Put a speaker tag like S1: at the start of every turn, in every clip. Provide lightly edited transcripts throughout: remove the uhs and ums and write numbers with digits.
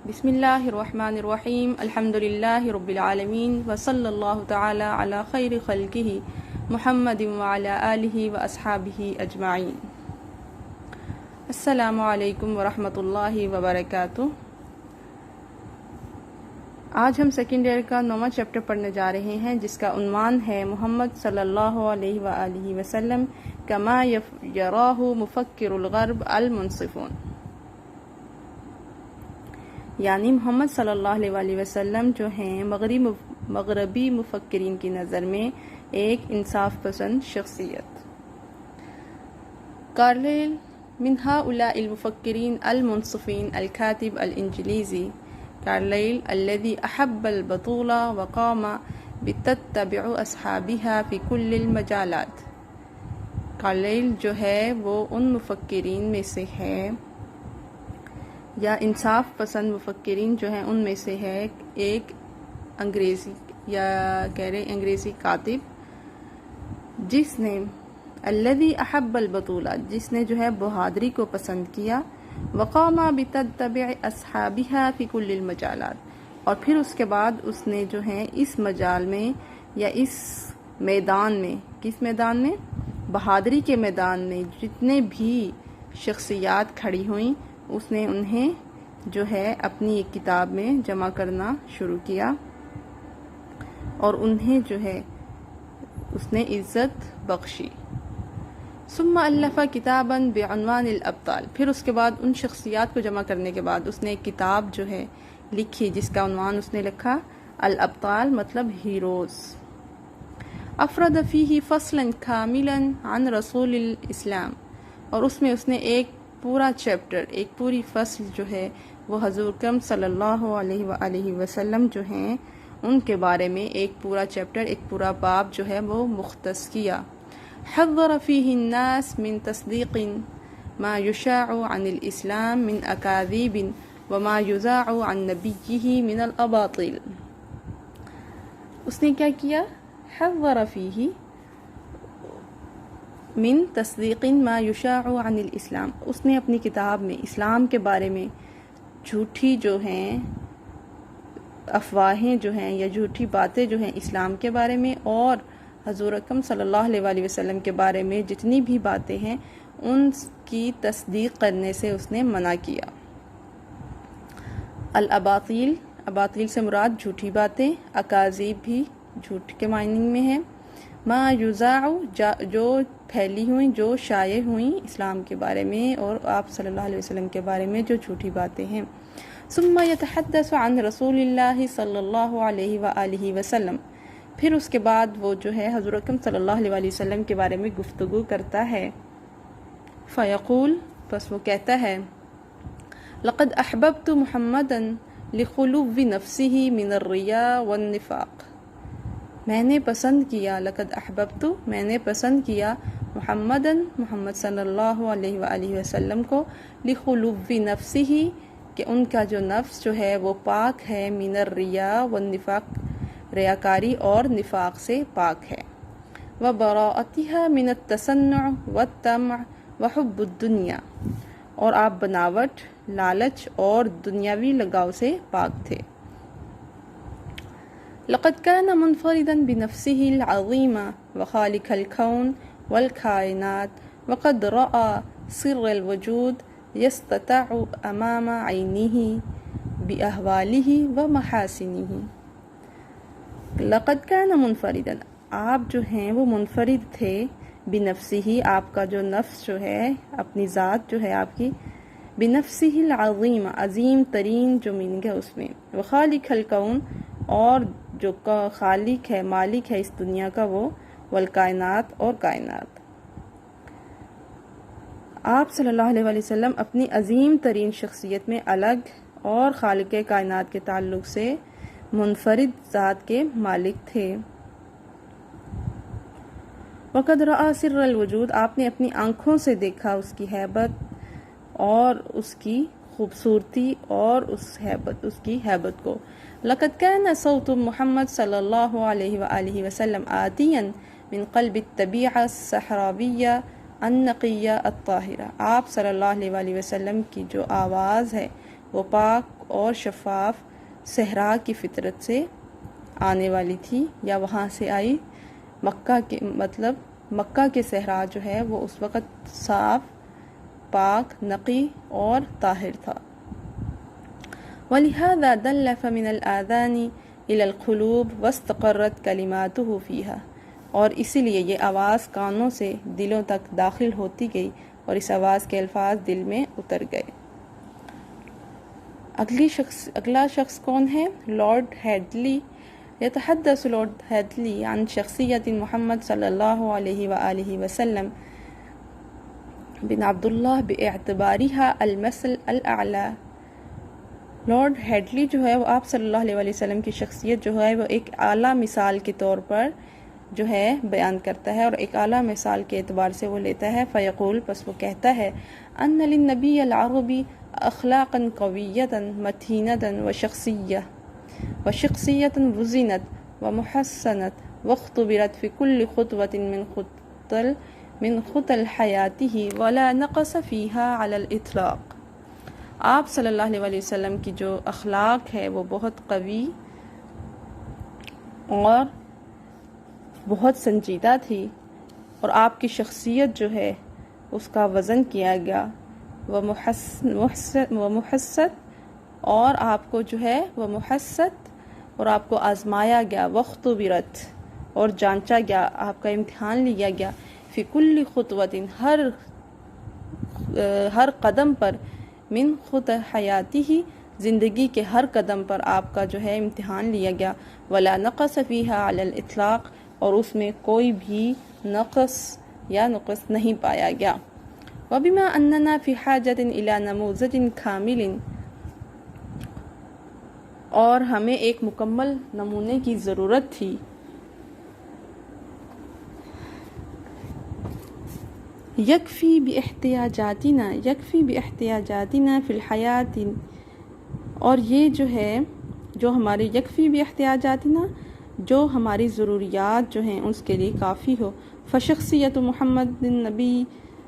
S1: بسم اللہ الرحمن الرحیم الحمد للہ رب العالمین وصلی اللہ تعالی علی خیر خلقہ محمد وعلی آلہ واصحابہ اجمعین۔ السلام علیکم ورحمۃ اللہ وبرکاتہ۔ آج ہم سیکنڈ ایئر کا 9واں چیپٹر پڑھنے جا رہے ہیں، جس کا عنوان ہے محمد صلی اللہ علیہ وآلہ وسلم کما یراہ مفکر الغرب المنصفون، یعنی محمد صلی اللہ علیہ وآلہ وسلم جو ہیں مغربی مفکرین کی نظر میں ایک انصاف پسند شخصیت۔ کارلائل من هؤلاء المفكرين المنصفين الكاتب الإنجليزي کارلائل الذي أحب البطولة وقام بتتبع أصحابها في كل المجالات۔ کارلائل جو ہے وہ ان مفکرین میں سے ہے یا انصاف پسند مفکرین جو ہیں ان میں سے ہے ایک انگریزی کاتب جس نے الذی احب البطولہ، جس نے جو ہے بہادری کو پسند کیا، وقام بتتبع اصحابها فی کل المجالات، اور پھر اس کے بعد اس نے جو ہے اس مجال میں یا اس میدان میں، کس میدان میں؟ بہادری کے میدان میں جتنے بھی شخصیات کھڑی ہوئیں اس نے انہیں جو ہے اپنی ایک کتاب میں جمع کرنا شروع کیا اور انہیں جو ہے اس نے عزت بخشی۔ ثم الف کتابا بعنوان الابطال، پھر اس کے بعد ان شخصیات کو جمع کرنے کے بعد اس نے ایک کتاب جو ہے لکھی جس کا عنوان اس نے لکھا الابطال، مطلب ہیروز۔ افرد فیہ فصلا کاملا عن رسول الاسلام، اور اس میں اس نے ایک پورا چیپٹر، ایک پوری فصل جو ہے وہ حضور اکرم صلی اللہ علیہ وآلہ وسلم جو ہیں ان کے بارے میں ایک پورا چیپٹر، ایک پورا باب جو ہے وہ مختص کیا۔ حذر فیہ الناس من تصدیق ما یشاع عن الاسلام من اکاذیب وما یذاع عن نبیہ من الاباطیل۔ اس نے کیا کیا؟ حذر فیہ من تصدیق ما یشاع عن الاسلام، اس نے اپنی کتاب میں اسلام کے بارے میں جھوٹی جو ہیں افواہیں جو ہیں یا جھوٹی باتیں جو ہیں اسلام کے بارے میں اور حضور اکرم صلی اللہ علیہ وآلہ وسلم کے بارے میں جتنی بھی باتیں ہیں ان کی تصدیق کرنے سے اس نے منع کیا۔ الاباطیل، اباطیل سے مراد جھوٹی باتیں، اکاذیب بھی جھوٹ کے معنی میں ہے، ما یذاع جو پھیلی ہوئیں، جو شائع ہوئیں اسلام کے بارے میں اور آپ صلی اللہ علیہ وسلم کے بارے میں جو جھوٹی باتیں ہیں۔ ثم یتحدث عن رسول اللہ صلی اللہ علیہ وآلہ وسلم، پھر اس کے بعد وہ جو ہے حضور اکرم صلی اللہ علیہ وآلہ وسلم کے بارے میں گفتگو کرتا ہے۔ فیقول، پس وہ کہتا ہے، لقد احببت محمدا لخلو نفسه من الرياء والنفاق، میں نے پسند کیا، لقد احببت، میں نے پسند کیا محمد صلی اللہ علیہ وآلہ وسلم کو، لخلو نفسه، کہ ان کا جو نفس جو ہے وہ پاک ہے، من الرياء والنفاق، ریاکاری اور نفاق سے پاک ہے، وبراءتها من التصنع والطمع وحب الدنیا، اور آپ بناوٹ، لالچ اور دنیاوی لگاؤ سے پاک تھے۔ لقد كان منفردا بنفسه العظيمة وخالق الكون والكائنات، وقد رأى سر الوجود يسطع أمام عينه بأهواله ومحاسنه۔ لقد كان منفردا، آپ جو ہیں وہ منفرد تھے، بنفسه، آپ کا جو نفس جو ہے، اپنی ذات جو ہے آپ کی، بنفسه العظيمة، عظیم ترین جو میننگ ہے اس میں، وخالق الكون، اور جو خالق ہے، مالک ہے اس دنیا کا وہ، والکائنات، اور کائنات۔ آپ صلی اللہ علیہ وآلہ وسلم اپنی عظیم ترین شخصیت میں الگ اور خالق کائنات کے تعلق سے منفرد ذات کے مالک تھے۔ وقد رأى سر الوجود، آپ نے اپنی آنکھوں سے دیکھا اس کی ہیبت اور اس کی خوبصورتی اور اس کی ہیبت کو۔ لقد كان صوت محمد صلی اللہ علیہ وآلہ وسلم آتیا من قلب الطبیعہ الصحراویہ النقیہ الطاہرہ، آپ صلی اللہ علیہ وآلہ وسلم کی جو آواز ہے وہ پاک اور شفاف صحرا کی فطرت سے آنے والی تھی یا وہاں سے آئی. مکہ کے صحرا جو ہے وہ اس وقت صاف، پاک، نقی اور طاہر تھا. وَلِهَذَا دَلَّ فَمِنَ الْآذَانِ إِلَى الْقُلُوبِ وَاسْتَقَرَّتْ كَلِمَاتُهُ فِيهَا، اور اسی لیے یہ آواز کانوں سے دلوں تک داخل ہوتی گئی اور اس آواز کے الفاظ دل میں اتر گئے. اگلا شخص کون ہے؟ Lord Headley. يتحدث لارد ہیڈلی عن شخصیت محمد صلی اللہ علیہ وآلہ وسلم بن عبداللہ باعتبارها المثل الاعلی. لارڈ ہیڈلی جو ہے وہ آپ صلی اللہ علیہ وآلہ وسلم کی شخصیت جو ہے وہ ایک اعلیٰ مثال کے طور پر جو ہے بیان کرتا ہے اور ایک اعلیٰ مثال کے اعتبار سے وہ لیتا ہے. فیقول، پس وہ کہتا ہے، ان للنبی العربی اخلاقا قویتا متینتا وشخصیتا وزنت ومحسنت واختبرت فی کل خطوۃ من خطل حیاتہ ولا نقص فیہا علی الاطلاق. آپ صلی اللہ علیہ وآلہ وسلم کی جو اخلاق ہے وہ بہت قوی اور بہت سنجیدہ تھی، اور آپ کی شخصیت جو ہے اس کا وزن کیا گیا، وہ محست اور آپ کو جو ہے وہ محست اور آپ کو آزمایا گیا، واختبرت اور جانچا گیا، آپ کا امتحان لیا گیا، فی کل خطوۃ ہر قدم پر، من خط حیاتی ہی زندگی کے ہر قدم پر آپ کا جو ہے امتحان لیا گیا، ولا نقص فیہا علی الاطلاق اور اس میں کوئی بھی نقص نہیں پایا گیا. وبما اننا فی حاجۃ الی نموذج کامل، اور ہمیں ایک مکمل نمونے کی ضرورت تھی. یکفی باحتیاجاتنا فی الحیات، اور یہ جو ہے جو ہمارے یکفی باحتیاجاتنا، جو ہماری ضروریات جو ہیں اس کے لیے کافی ہو. فشخصیت محمد النبی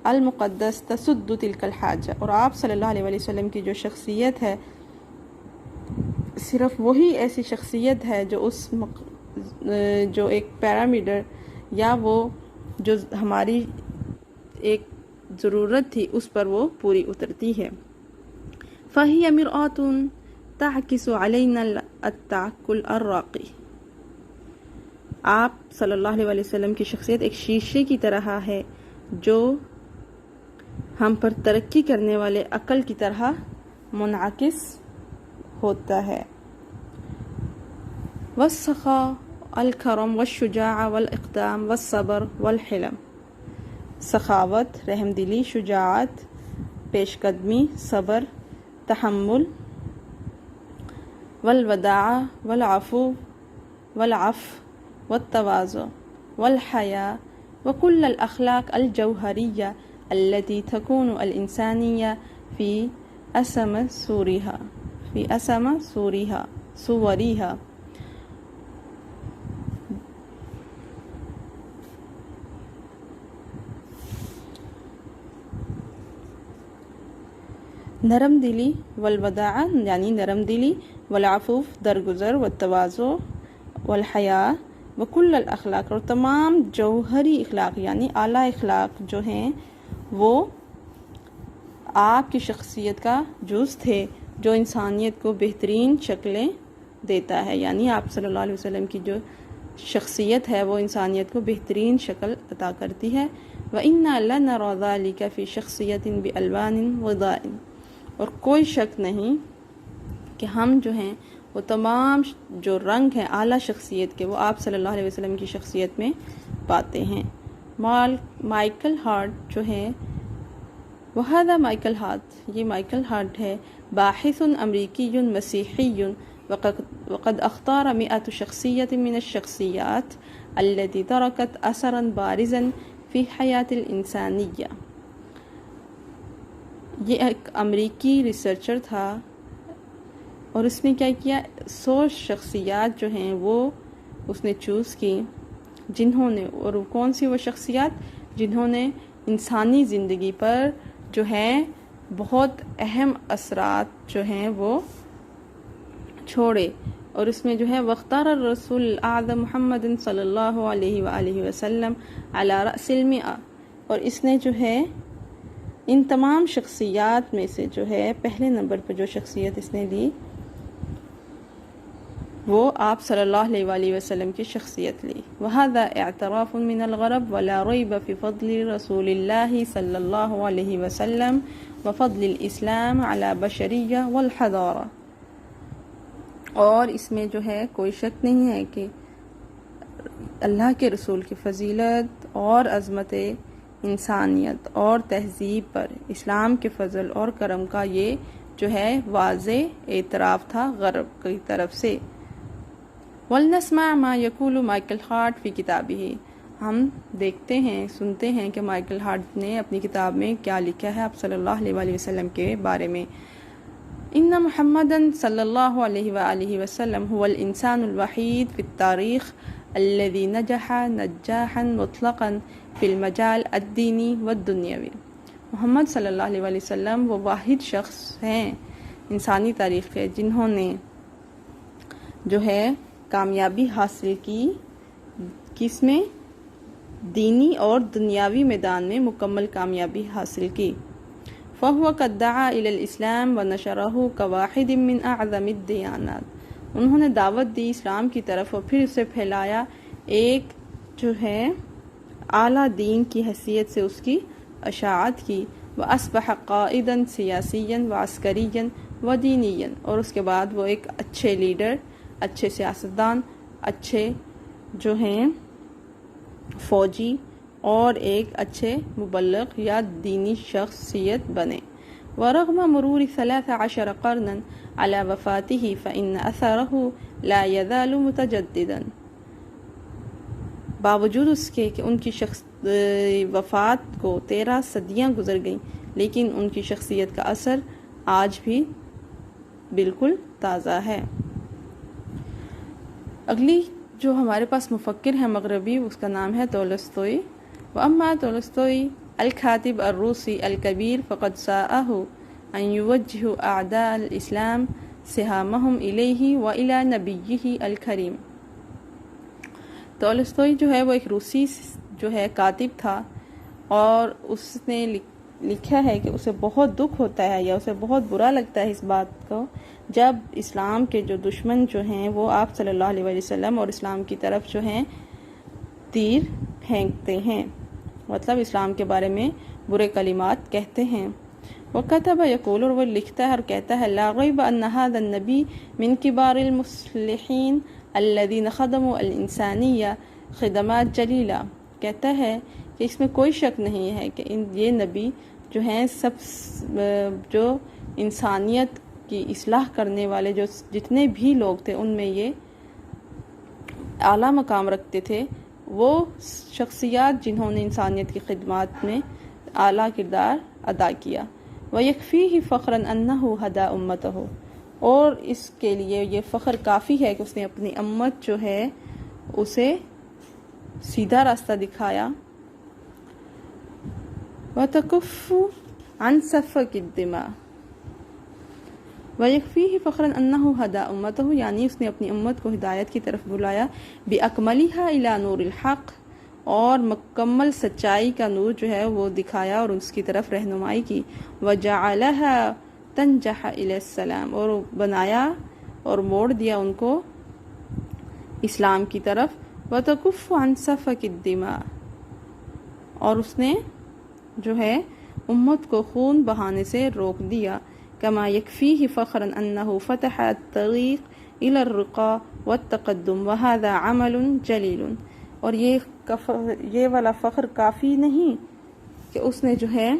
S1: المقدس تسد تلک الحاجہ، اور آپ صلی اللہ علیہ وآلہ وسلم کی جو شخصیت ہے صرف وہی ایسی شخصیت ہے جو ایک پیرامیڈر یا وہ جو ہماری ایک ضرورت تھی اس پر وہ پوری اترتی ہے. فہی مرآۃ تعکس علینا التعقل الراقی، آپ صلی اللہ علیہ وآلہ وسلم کی شخصیت ایک شیشے کی طرح ہے جو ہم پر ترقی کرنے والے عقل کی طرح منعکس ہوتا ہے. والسخاء الکرم والشجاع والاقدام والصبر والحلم، سخاوت، رحم دلی، شجاعت، پیش قدمی، صبر، تحمل، والوداع والعفو والتواضع والحياء وكل الأخلاق الجوهرية التي تكون الإنسانية في أسمى صورها. نرم دلی، والوداع یعنی نرم دلی، والعفو درگزر، والتواضع والحیاء وکل الاخلاق اور تمام جوہری اخلاق یعنی اعلیٰ اخلاق جو ہیں وہ آپ کی شخصیت کا جز تھے جو انسانیت کو بہترین شکلیں دیتا ہے. یعنی آپ صلی اللہ علیہ وسلم کی جو شخصیت ہے وہ انسانیت کو بہترین شکل عطا کرتی ہے. وَإِنَّا لَنَرَى ذَلِكَ فِي شَخْصِيَةٍ بِأَلْوَانٍ وَضَائِن، اور کوئی شک نہیں کہ ہم جو ہیں وہ تمام جو رنگ ہیں اعلیٰ شخصیت کے وہ آپ صلی اللہ علیہ وسلم کی شخصیت میں پاتے ہیں. مائیکل ہارٹ جو ہے وہذا مائیکل ہارٹ، یہ مائیکل ہارٹ ہے، باحث امریکی مسیحی وقد اختار 100 شخصیت من الشخصیات التي تركت اثرا بارزا في حیات الانسانیہ. یہ ایک امریکی ریسرچر تھا اور اس نے کیا کیا، 100 شخصیات جو ہیں وہ اس نے چوز کی جنہوں نے، اور کون سی وہ شخصیات جنہوں نے انسانی زندگی پر جو ہے بہت اہم اثرات جو ہیں وہ چھوڑے، اور اس میں جو ہے واختار الرسول اعظم محمد صلی اللہ علیہ وآلہ وسلم علی رأس المئہ، اور اس نے جو ہے ان تمام شخصیات میں سے جو ہے پہلے نمبر پر جو شخصیت اس نے دی وہ آپ صلی اللہ علیہ وآلہ وسلم کی شخصیت لی۔ وَهَذَا اعتراف من الغرب ولا ريب في فضل رسول الله صلی اللہ علیہ وسلم وفضل الاسلام على بشریہ والحضارہ، اور اس میں جو ہے کوئی شک نہیں ہے کہ اللہ کے رسول کی فضیلت اور عظمت انسانیت اور تہذیب پر اسلام کے فضل اور کرم کا یہ جو ہے واضح اعتراف تھا غرب کی طرف سے۔ وَلْنَسْمَعْ مَا يَقُولُ مائیکل ہارٹ فی کتابہ، ہم دیکھتے ہیں سنتے ہیں کہ مائیکل ہارٹ نے اپنی کتاب میں کیا لکھا ہے آپ صلی اللہ علیہ وآلہ وسلم کے بارے میں۔ ان محمدًا صلی اللہ علیہ وآلہ وسلم هو الانسان الوحید فی التاریخ الذي نجح نجاحا مطلقا فی المجال الدینی والدنیوی، محمد صلی اللہ علیہ وآلہ وسلم وہ واحد شخص ہیں انسانی تاریخ کے جنہوں نے جو ہے کامیابی حاصل کی، کس میں؟ دینی اور دنیاوی میدان میں مکمل کامیابی حاصل کی۔ فَهُوَ قَدْ دَعَا إِلَى الْإِسْلَامِ وَنَشَرَهُ كَوَاحِدٍ مِّنْ أَعْظَمِ الدِّيَانَاتِ، انہوں نے دعوت دی اسلام کی طرف اور پھر اسے پھیلایا ایک جو ہے اعلیٰ دین کی حیثیت سے اس کی اشاعت کی۔ وَأَصْبَحَ قَائِدًا سِيَاسِيًّا وَعَسْكَرِيًّا وَدِينِيًّا، اور اس کے بعد وہ ایک اچھے لیڈر، اچھے سیاستدان، اچھے جو ہیں فوجی اور ایک اچھے مبلغ یا دینی شخصیت بنے۔ ورغم مرور 13 قرنا على وفاته فإن أثره لا يزال متجددا، باوجود اس کے کہ ان کی وفات کو 13 صدیاں گزر گئیں لیکن ان کی شخصیت کا اثر آج بھی بالکل تازہ ہے۔ اگلی جو ہمارے پاس مفکر ہے مغربی، اس کا نام ہے تولستوئی۔ وَأَمَّا تولستوئی الکاتب الروسی الکبیر فقد ساءه أن يوجه أعداء الإسلام سهامهم إليه وإلى نبيه الكريم، تولستوئی جو ہے وہ ایک روسی جو ہے کاتب تھا، اور اس نے لکھا ہے کہ اسے بہت دکھ ہوتا ہے یا اسے بہت برا لگتا ہے اس بات کو جب اسلام کے جو دشمن جو ہیں وہ آپ صلی اللہ علیہ وسلم اور اسلام کی طرف جو ہیں تیر پھینکتے ہیں، مطلب اسلام کے بارے میں برے کلمات کہتے ہیں۔ وَكَتَبَ يقول، اور وہ لکھتا ہے اور کہتا ہے لا غیب ان هذا النبی من کبار المصلحین الذین خدموا الانسانیہ خدمات جلیلہ، کہتا ہے کہ اس میں کوئی شک نہیں ہے کہ یہ نبی جو ہیں جو انسانیت کی اصلاح کرنے والے جو جتنے بھی لوگ تھے ان میں یہ اعلیٰ مقام رکھتے تھے، وہ شخصیات جنہوں نے انسانیت کی خدمات میں اعلیٰ کردار ادا کیا۔ وَيَكْفِيهِ فَخْرًا أَنَّهُ هَدَى أُمَّتَهُ، اور اس کے لیے یہ فخر کافی ہے کہ اس نے اپنی امت جو ہے اسے سیدھا راستہ دکھایا۔ وَتَكُفُّ عَنْ سَفَكِ الدِّمَاءِ، وَيَكْفِيهِ فَخْرًا أَنَّهُ هَدَى أُمَّتَهُ، یعنی اس نے اپنی امت کو ہدایت کی طرف بلایا، بِأَكْمَلِهَا إِلَى نُورِ الْحَقِّ، اور مکمل سچائی کا نور جو ہے وہ دکھایا اور اس کی طرف رہنمائی کی۔ وَجَعَلَهَا تَنْجَحَ إِلَى السَّلَامِ، اور بنایا اور موڑ دیا ان کو اسلام کی طرف۔ وَتَكُفُّ عَنْ سَفَكِ الدِّمَاءِ، اور اس نے جو ہے امت کو خون بہانے سے روک دیا۔ كما يكفيه فخرا أنه فتح الطريق إلى الرقى والتقدم وهذا عمل جلیل، اور یہ والا فخر کافی نہیں کہ اس نے جو ہے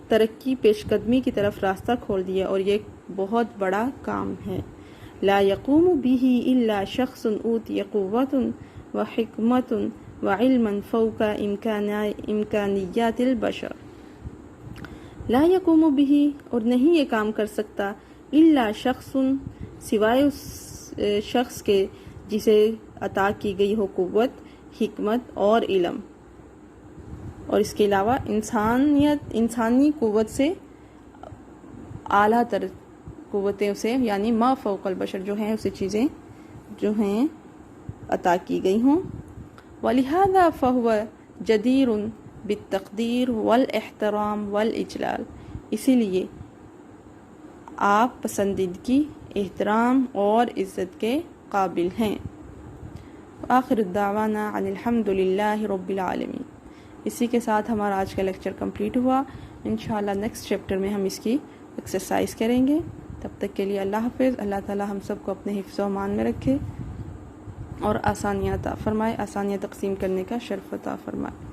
S1: ترقی پیش قدمی کی طرف راستہ کھول دیا، اور یہ بہت بڑا کام ہے۔ لا يقوم به إلا شخص أوتي قوة وحكمة وعلما فوق إمكانيات البشر، لا يقوم به، اور نہیں یہ کام کر سکتا، الا شخص، سوائے اس شخص کے جسے عطا کی گئی ہو قوت، حکمت اور علم، اور اس کے علاوہ انسانی قوت سے اعلیٰ تر قوتیں اسے یعنی ما فوق البشر جو ہیں اسے چیزیں جو ہیں عطا کی گئی ہوں. وَلِهَذَا فَهُوَ جَدِيرٌ بِالتَّقْدِيرِ وَالْإِحْتِرَامِ وَالْإِجْلَالِ، اسی لیے آپ پسندیدگی، احترام اور عزت کے قابل ہیں. آخر الدعوانا عن الحمد للہ رب العالمین. اسی کے ساتھ ہمارا آج کا لیکچر کمپلیٹ ہوا. انشاءاللہ نیکسٹ چیپٹر میں ہم اس کی ایکسرسائز کریں گے. تب تک کے لیے اللہ حافظ. اللہ تعالی ہم سب کو اپنے حفظ و امان میں رکھے اور آسانیاں عطا فرمائے، آسانیاں تقسیم کرنے کا شرف عطا فرمائے.